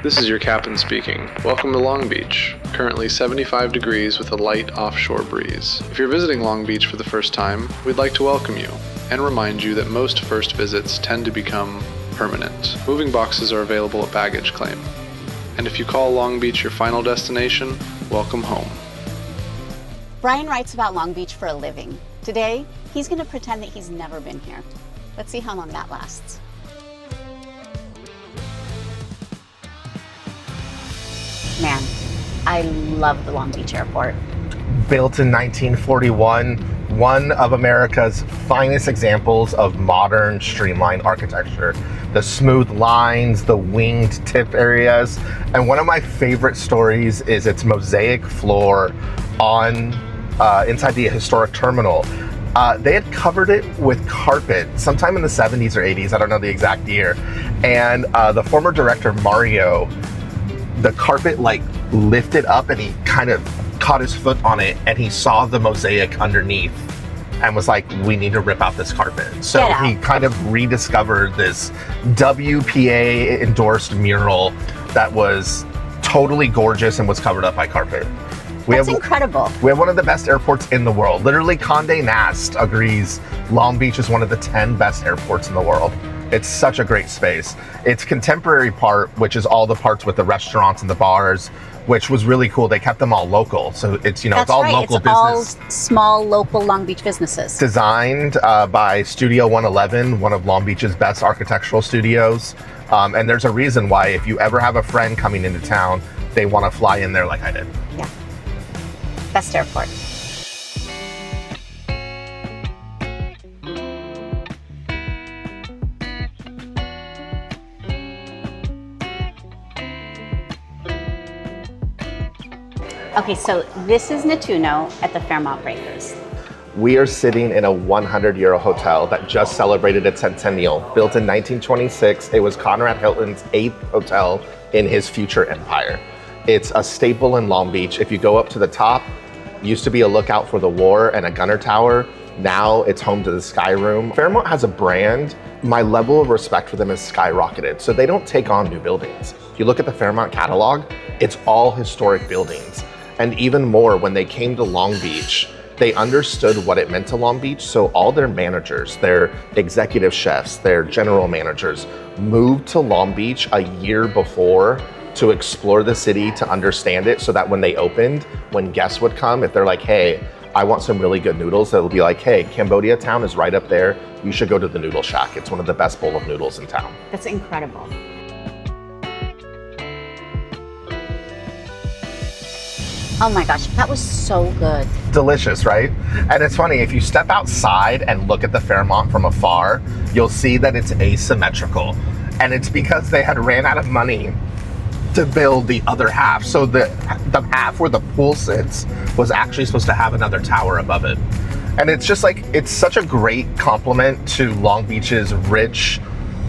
This is your captain speaking. Welcome to Long Beach. Currently 75 degrees with a light offshore breeze. If you're visiting Long Beach for the first time, we'd like to welcome you and remind you that most first visits tend to become permanent. Moving boxes are available at baggage claim. And if you call Long Beach your final destination, welcome home. Brian writes about Long Beach for a living. Today, he's going to pretend that he's never been here. Let's see how long that lasts. Man, I love the Long Beach airport. Built in 1941, one of America's finest examples of modern streamlined architecture. The smooth lines, the winged tip areas, and one of my favorite stories is its mosaic floor on inside the historic terminal. They had covered it with carpet sometime in the 70s or 80s, I don't know the exact year, and the former director Mario, the carpet like lifted up and he kind of caught his foot on it and he saw the mosaic underneath and was like, we need to rip out this carpet. So he kind of rediscovered this WPA endorsed mural that was totally gorgeous and was covered up by carpet. That's incredible. We have one of the best airports in the world. Literally Condé Nast agrees Long Beach is one of the 10 best airports in the world. It's such a great space. Its contemporary part, which is all the parts with the restaurants and the bars, which was really cool. They kept them all local. So it's, you know, it's all local business. It's all small, local Long Beach businesses. Designed by Studio 111, one of Long Beach's best architectural studios. And there's a reason why if you ever have a friend coming into town, they want to fly in there like I did. Yeah. Best airport. Okay, so this is Natuno at the Fairmont Breakers. We are sitting in a 100-year hotel that just celebrated its centennial. Built in 1926, it was Conrad Hilton's 8th hotel in his future empire. It's a staple in Long Beach. If you go up to the top, used to be a lookout for the war and a gunner tower. Now it's home to the Sky Room. Fairmont has a brand. My level of respect for them has skyrocketed. So they don't take on new buildings. If you look at the Fairmont catalog, it's all historic buildings. And even more, when they came to Long Beach, they understood what it meant to Long Beach. So all their managers, their executive chefs, their general managers moved to Long Beach a year before to explore the city, to understand it, so that when they opened, when guests would come, if they're like, hey, I want some really good noodles, it'll be like, hey, Cambodia Town is right up there. You should go to the Noodle Shack. It's one of the best bowl of noodles in town. That's incredible. Oh my gosh, that was so good. Delicious, right? And it's funny, if you step outside and look at the Fairmont from afar, you'll see that it's asymmetrical. And it's because they had ran out of money to build the other half. So the half where the pool sits was actually supposed to have another tower above it. And it's just like, it's such a great compliment to Long Beach's rich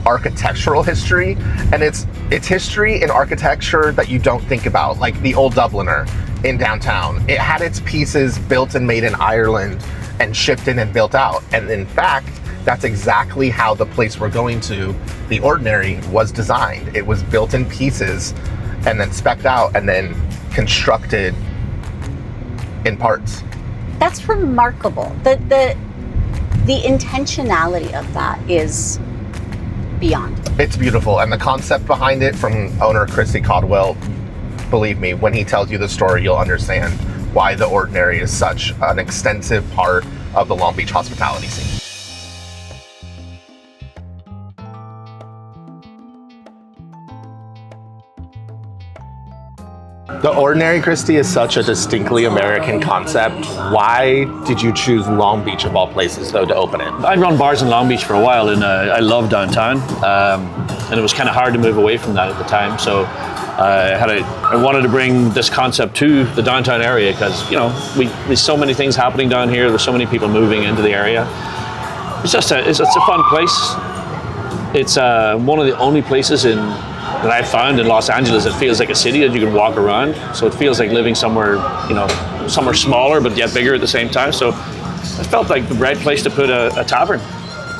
architectural history. And it's history in architecture that you don't think about, like the Old Dubliner in downtown. It had its pieces built and made in Ireland and shipped in and built out. And in fact, that's exactly how the place we're going to, The Ordinary, was designed. It was built in pieces and then spec'd out and then constructed in parts. That's remarkable. The intentionality of that is beyond. It's beautiful. And the concept behind it from owner Chrissy Caldwell, believe me, when he tells you the story, you'll understand why The Ordinary is such an extensive part of the Long Beach hospitality scene. The Ordinary, Christy, is such a distinctly American concept. Why did you choose Long Beach of all places, though, to open it? I'd run bars in Long Beach for a while, and I love downtown. And it was kind of hard to move away from that at the time. So I wanted to bring this concept to the downtown area because, you know, there's so many things happening down here. There's so many people moving into the area. It's a fun place. It's one of the only places that I've found in Los Angeles that feels like a city that you can walk around. So it feels like living somewhere, you know, somewhere smaller but yet bigger at the same time. So it felt like the right place to put a tavern,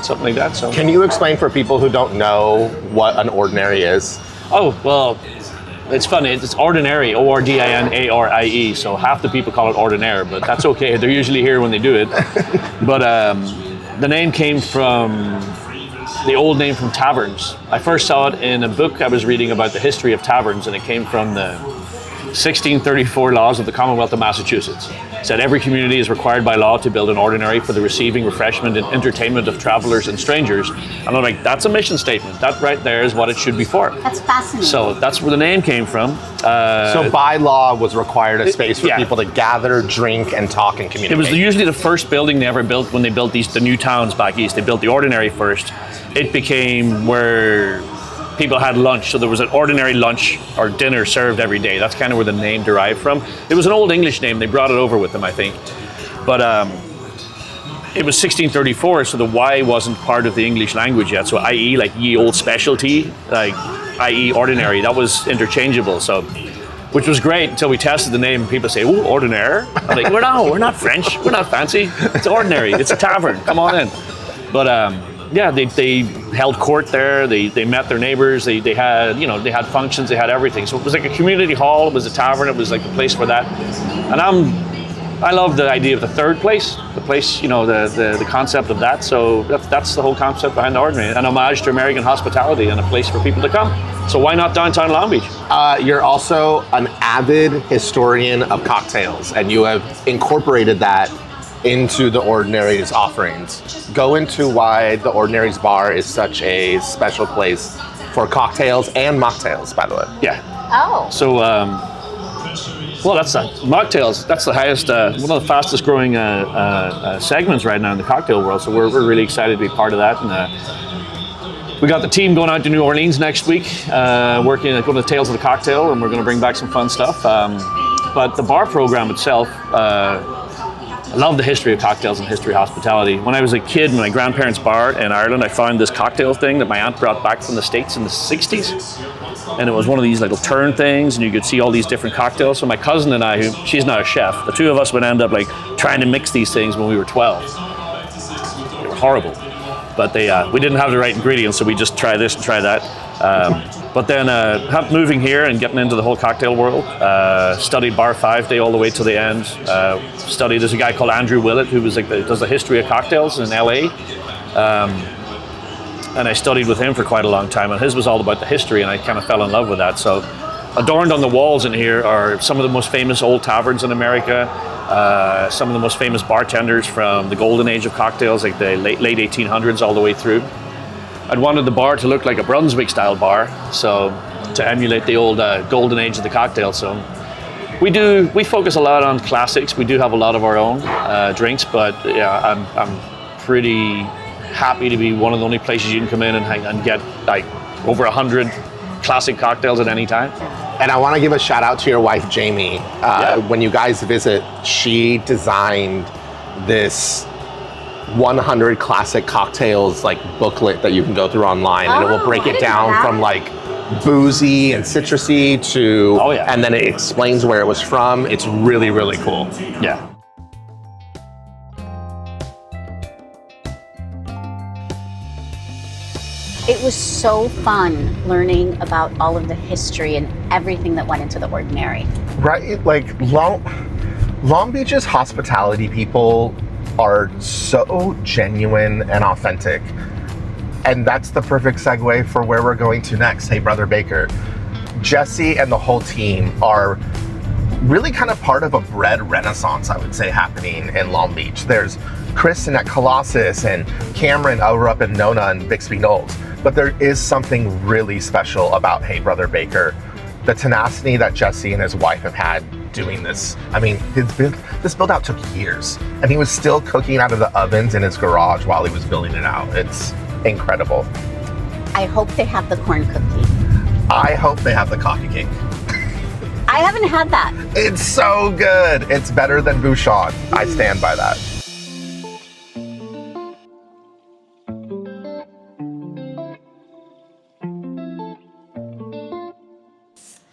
something like that. So can you explain for people who don't know what an Ordinary is? Oh, well, It's funny, it's ordinary, Ordinarie, so half the people call it ordinaire, but that's okay. They're usually here when they do it. But the name came from the old name from taverns. I first saw it in a book I was reading about the history of taverns, and it came from the 1634 laws of the Commonwealth of Massachusetts. It said every community is required by law to build an ordinary for the receiving, refreshment, and entertainment of travelers and strangers. And I'm like, that's a mission statement. That right there is what it should be for. That's fascinating. So that's where the name came from. So by law was required a space for yeah. people to gather, drink, and talk and communicate. It was usually the first building they ever built when they built the new towns back east. They built the ordinary first. It became where people had lunch, so there was an ordinary lunch or dinner served every day. That's kind of where the name derived from. It was an old English name. They brought it over with them, I think. But it was 1634, so the Y wasn't part of the English language yet. So i.e. like ye old specialty, like i.e. ordinary, that was interchangeable. So, which was great until we tested the name and people say, "Oh, ordinaire." I'm like, we're not French. We're not fancy. It's ordinary. It's a tavern. Come on in. But yeah, they held court there. They met their neighbors. They had they had functions. They had everything. So it was like a community hall. It was a tavern. It was like the place for that. And I love the idea of the third place. The place, the concept of that. So that's the whole concept behind the ordinary. An homage to American hospitality and a place for people to come. So why not downtown Long Beach? You're also an avid historian of cocktails, and you have incorporated that into the Ordinary's offerings. Go into why the Ordinary's bar is such a special place for cocktails and mocktails, by the way. Yeah. Oh. So, well, that's mocktails. That's the highest, one of the fastest growing segments right now in the cocktail world. So we're really excited to be part of that. And we got the team going out to New Orleans next week, going to the Tales of the Cocktail, and we're going to bring back some fun stuff. But the bar program itself, I love the history of cocktails and history of hospitality. When I was a kid, in my grandparents' bar in Ireland, I found this cocktail thing that my aunt brought back from the States in the 60s. And it was one of these little turn things, and you could see all these different cocktails. So my cousin and I, she's not a chef, the two of us would end up like trying to mix these things when we were 12. They were horrible. But we didn't have the right ingredients, so we just try this and try that. But then moving here and getting into the whole cocktail world, studied Bar 5 Day all the way to the end. There's a guy called Andrew Willett who was does the history of cocktails in LA. And I studied with him for quite a long time, and his was all about the history, and I kind of fell in love with that. So adorned on the walls in here are some of the most famous old taverns in America, some of the most famous bartenders from the golden age of cocktails, like the late 1800s all the way through. I'd wanted the bar to look like a Brunswick-style bar, so to emulate the old golden age of the cocktail. So we focus a lot on classics. We do have a lot of our own drinks, but yeah, I'm pretty happy to be one of the only places you can come in and get like over 100 classic cocktails at any time. And I want to give a shout out to your wife, Jamie. When you guys visit, she designed this 100 classic cocktails like booklet that you can go through online, and it will break it down from like boozy and citrusy to, and then it explains where it was from. It's really, really cool. Yeah. It was so fun learning about all of the history and everything that went into the Ordinary. Right, like Long Beach's hospitality people are so genuine and authentic. And that's the perfect segue for where we're going to next. Hey, Brother Baker. Jesse and the whole team are really kind of part of a bread renaissance, I would say, happening in Long Beach. There's Kristen at Colossus and Cameron over up in Nona and Bixby Knolls. But there is something really special about Hey, Brother Baker. The tenacity that Jesse and his wife have had doing this. I mean, this build out took years, and he was still cooking out of the ovens in his garage while he was building it out. It's incredible. I hope they have the corn cookie. I hope they have the coffee cake. I haven't had that. It's so good. It's better than Bouchon. I stand by that.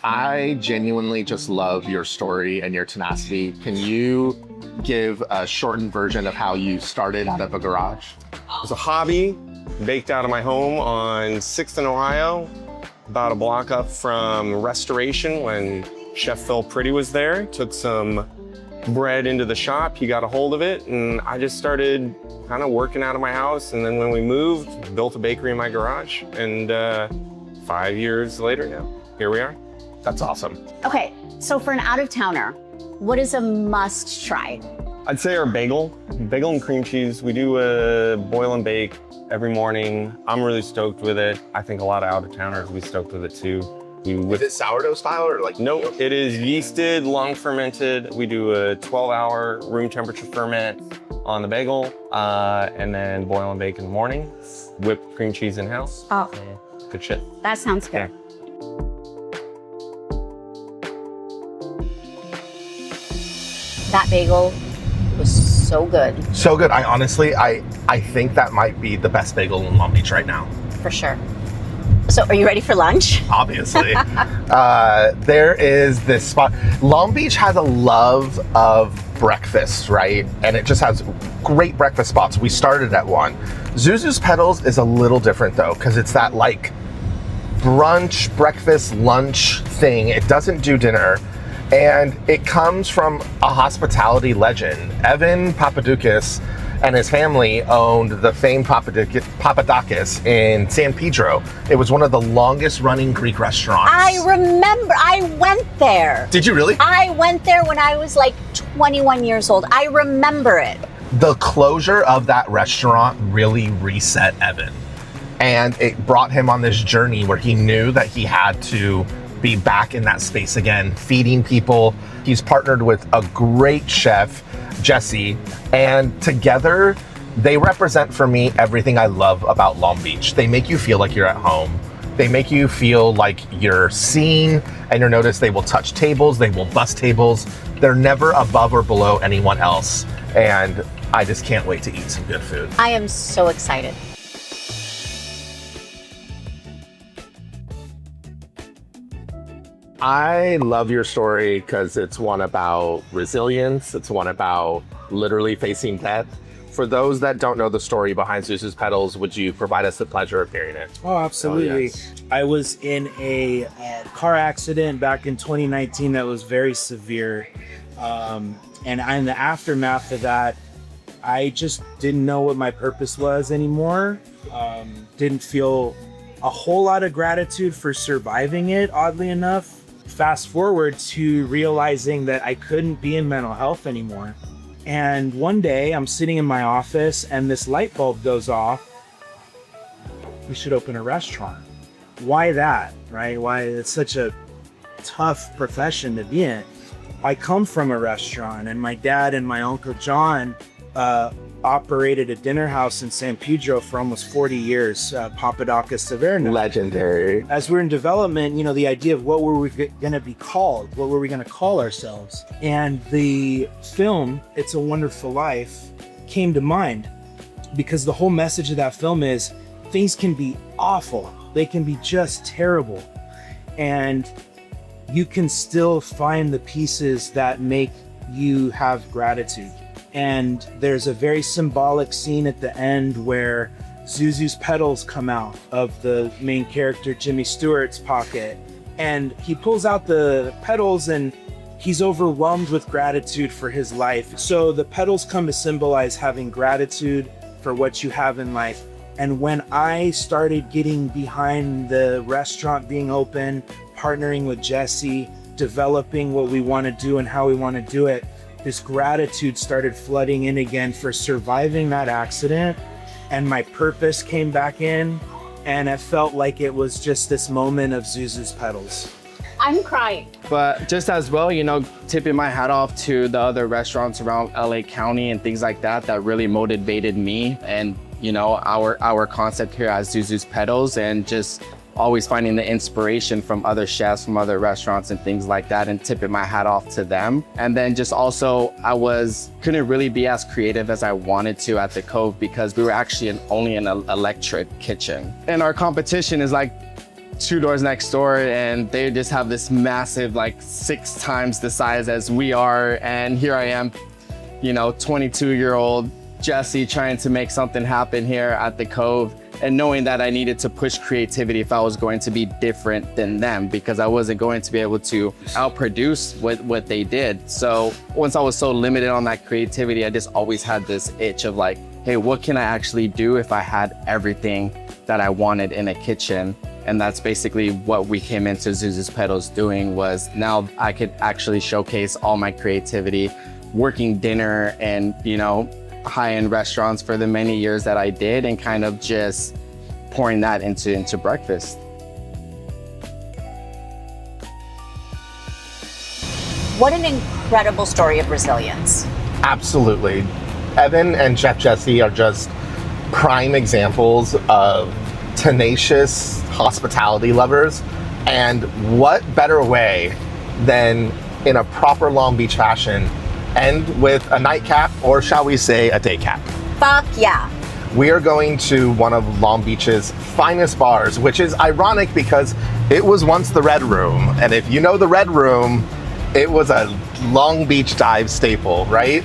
I genuinely just love your story and your tenacity. Can you give a shortened version of how you started out of a garage? It was a hobby, baked out of my home on 6th and Ohio. about a block up from Restoration when Chef Phil Pretty was there. Took some bread into the shop, he got a hold of it, and I just started kind of working out of my house. And then when we moved, built a bakery in my garage, and 5 years later now, here we are. That's awesome. Okay, so for an out-of-towner, what is a must try? I'd say our bagel and cream cheese. We do a boil and bake every morning. I'm really stoked with it. I think a lot of out-of-towners will be stoked with it too. Is it sourdough style or like? No, it is yeasted, long fermented. We do a 12-hour room temperature ferment on the bagel, and then boil and bake in the morning. Whipped cream cheese in-house. Oh, Good shit. that sounds good. Yeah. That bagel was so good, So good. I think that might be the best bagel in Long Beach right now. for sure. So are you ready for lunch? Obviously. There is this spot. Long Beach has a love of breakfast, right? And it just has great breakfast spots. We started at one. Zuzu's Petals is a little different though, because it's that like brunch, breakfast, lunch thing. It doesn't do dinner. And it comes from a hospitality legend. Evan Papadakis and his family owned the famed Papadakis in San Pedro. It was one of the longest running Greek restaurants. I remember, I went there. Did you really? I went there when I was like 21 years old. I remember it. The closure of that restaurant really reset Evan. And it brought him on this journey where he knew that he had to be back in that space again, feeding people. He's partnered with a great chef, Jesse, and together they represent for me everything I love about Long Beach. They make you feel like you're at home. They make you feel like you're seen and you're noticed. They will touch tables, they will bus tables. They're never above or below anyone else. And I just can't wait to eat some good food. I am so excited. I love your story because it's one about resilience. It's one about literally facing death. For those that don't know the story behind Zuzu's Petals, would you provide us the pleasure of hearing it? Oh, absolutely. I was in a car accident back in 2019 that was very severe. And in the aftermath of that, I just didn't know what my purpose was anymore. Didn't feel a whole lot of gratitude for surviving it, oddly enough. Fast forward to realizing that I couldn't be in mental health anymore. And one day I'm sitting in my office and this light bulb goes off. We should open a restaurant. Why that, right? Why it's such a tough profession to be in. I come from a restaurant, and my dad and my Uncle John operated a dinner house in San Pedro for almost 40 years, Papadakis Tavern. Legendary. As we're in development, the idea of what were we going to be called? What were we going to call ourselves? And the film, It's a Wonderful Life, came to mind because the whole message of that film is things can be awful. They can be just terrible. And you can still find the pieces that make you have gratitude. And there's a very symbolic scene at the end where Zuzu's petals come out of the main character, Jimmy Stewart's pocket. And he pulls out the petals and he's overwhelmed with gratitude for his life. So the petals come to symbolize having gratitude for what you have in life. And when I started getting behind the restaurant being open, partnering with Jesse, developing what we want to do and how we want to do it, this gratitude started flooding in again for surviving that accident. And my purpose came back in, and it felt like it was just this moment of Zuzu's Petals. I'm crying. But just as well, tipping my hat off to the other restaurants around LA County and things like that really motivated me and, our concept here at Zuzu's Petals, and just always finding the inspiration from other chefs, from other restaurants and things like that, and tipping my hat off to them. And then just also, couldn't really be as creative as I wanted to at the Cove because we were actually only an electric kitchen. And our competition is like 2 doors next door, and they just have this massive, 6 times the size as we are. And here I am, 22-year-old Jesse trying to make something happen here at the Cove. and knowing that I needed to push creativity if I was going to be different than them, because I wasn't going to be able to outproduce what they did. So once I was so limited on that creativity, I just always had this itch of like, hey, what can I actually do if I had everything that I wanted in a kitchen? And that's basically what we came into Zuzu's Petals doing, was now I could actually showcase all my creativity, working dinner and, you know, high-end restaurants for the many years that I did, and kind of just pouring that into breakfast. What an incredible story of resilience. Absolutely. Evan and Chef Jesse are just prime examples of tenacious hospitality lovers. And what better way than, in a proper Long Beach fashion, end with a nightcap, or shall we say a day cap. Fuck yeah. We are going to one of Long Beach's finest bars, which is ironic because it was once the Red Room. And if you know the Red Room, it was a Long Beach dive staple, right?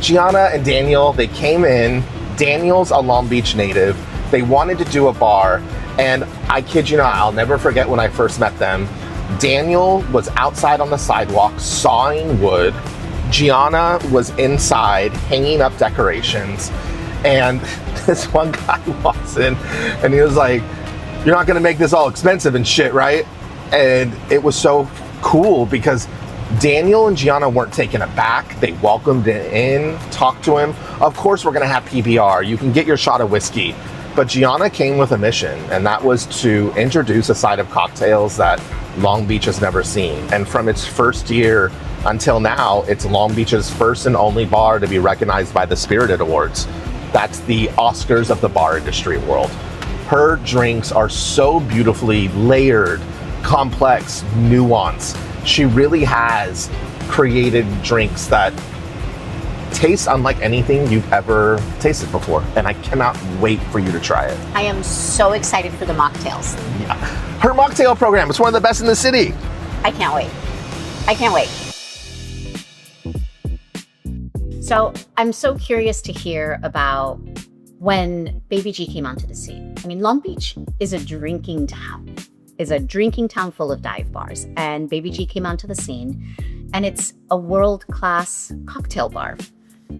Gianna and Daniel, they came in. Daniel's a Long Beach native. They wanted to do a bar, and I kid you not, I'll never forget when I first met them. Daniel was outside on the sidewalk sawing wood. Gianna was inside hanging up decorations, and this one guy walks in and he was like, "You're not gonna make this all expensive and shit, right?" And it was so cool because Daniel and Gianna weren't taken aback. They welcomed him in, talked to him. Of course, we're gonna have PBR. You can get your shot of whiskey. But Gianna came with a mission, and that was to introduce a side of cocktails that Long Beach has never seen. And from its first year until now, it's Long Beach's first and only bar to be recognized by the Spirited Awards. That's the Oscars of the bar industry world. Her drinks are so beautifully layered, complex, nuanced. She really has created drinks that taste unlike anything you've ever tasted before, and I cannot wait for you to try it. I am so excited for the mocktails. Yeah. Her mocktail program is one of the best in the city. I can't wait. I can't wait. So I'm so curious to hear about when Baby G came onto the scene. I mean, Long Beach is a drinking town. It's a drinking town full of dive bars, and Baby G came onto the scene, and it's a world-class cocktail bar.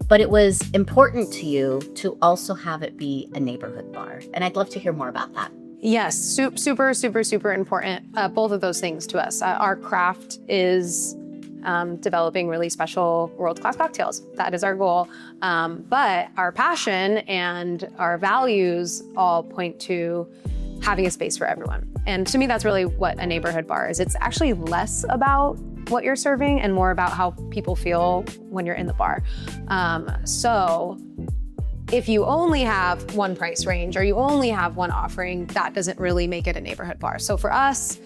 But it was important to you to also have it be a neighborhood bar. And I'd love to hear more about that. Yes, super, super, super important. Both of those things to us. Our craft is developing really special world-class cocktails. That is our goal. But our passion and our values all point to having a space for everyone. And to me, that's really what a neighborhood bar is. It's actually less about what you're serving and more about how people feel when you're in the bar. So if you only have one price range or you only have one offering, that doesn't really make it a neighborhood bar. So for us,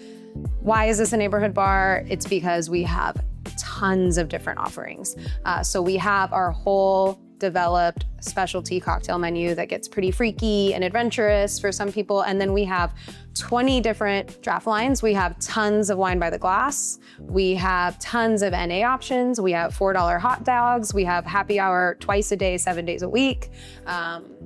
why is this a neighborhood bar? It's because we have tons of different offerings. So we have our whole developed specialty cocktail menu that gets pretty freaky and adventurous for some people. And then we have 20 different draft lines. We have tons of wine by the glass. We have tons of NA options. We have $4 hot dogs. We have happy hour twice a day, 7 days a week.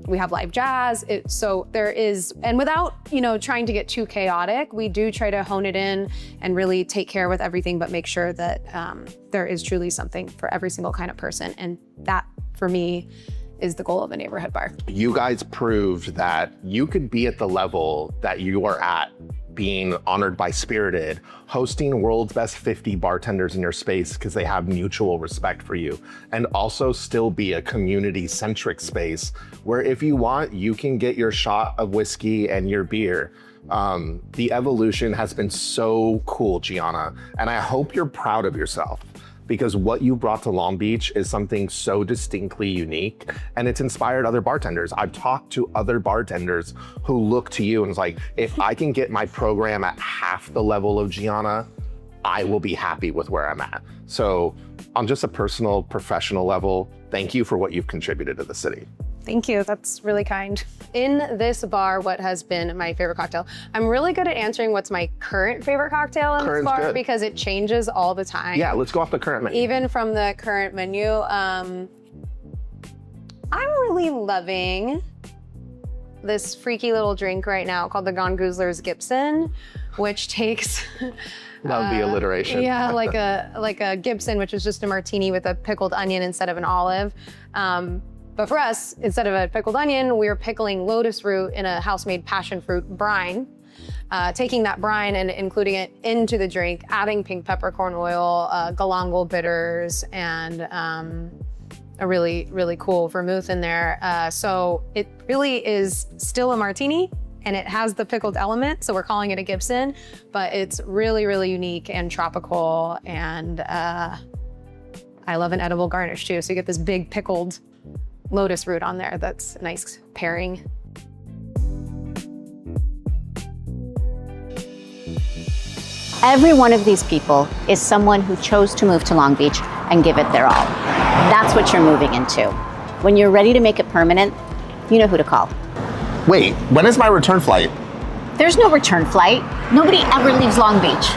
We have live jazz. So there is, and without, trying to get too chaotic, we do try to hone it in and really take care with everything, but make sure that there is truly something for every single kind of person. And that, for me, is the goal of a neighborhood bar. You guys proved that you could be at the level that you are at, being honored by Spirited, hosting world's best 50 bartenders in your space because they have mutual respect for you, and also still be a community-centric space where if you want, you can get your shot of whiskey and your beer. The evolution has been so cool, Gianna, and I hope you're proud of yourself, because what you brought to Long Beach is something so distinctly unique, and it's inspired other bartenders. I've talked to other bartenders who look to you and it's like, if I can get my program at half the level of Gianna, I will be happy with where I'm at. So on just a personal, professional level, thank you for what you've contributed to the city. Thank you, that's really kind. In this bar, what has been my favorite cocktail? I'm really good at answering what's my current favorite cocktail in this bar good. Because it changes all the time. Yeah, let's go off the current menu. Even from the current menu, I'm really loving this freaky little drink right now called the Gongoozler's Gibson, which takes That would be alliteration. yeah, like a Gibson, which is just a martini with a pickled onion instead of an olive. But for us, instead of a pickled onion, we were pickling lotus root in a house-made passion fruit brine. Taking that brine and including it into the drink, adding pink peppercorn oil, galangal bitters, and a really, really cool vermouth in there. So it really is still a martini, and it has the pickled element, so we're calling it a Gibson, but it's really, really unique and tropical, and I love an edible garnish too. So you get this big pickled lotus root on there. That's a nice pairing. Every one of these people is someone who chose to move to Long Beach and give it their all. That's what you're moving into. When you're ready to make it permanent, you know who to call. Wait, when is my return flight? There's no return flight. Nobody ever leaves Long Beach.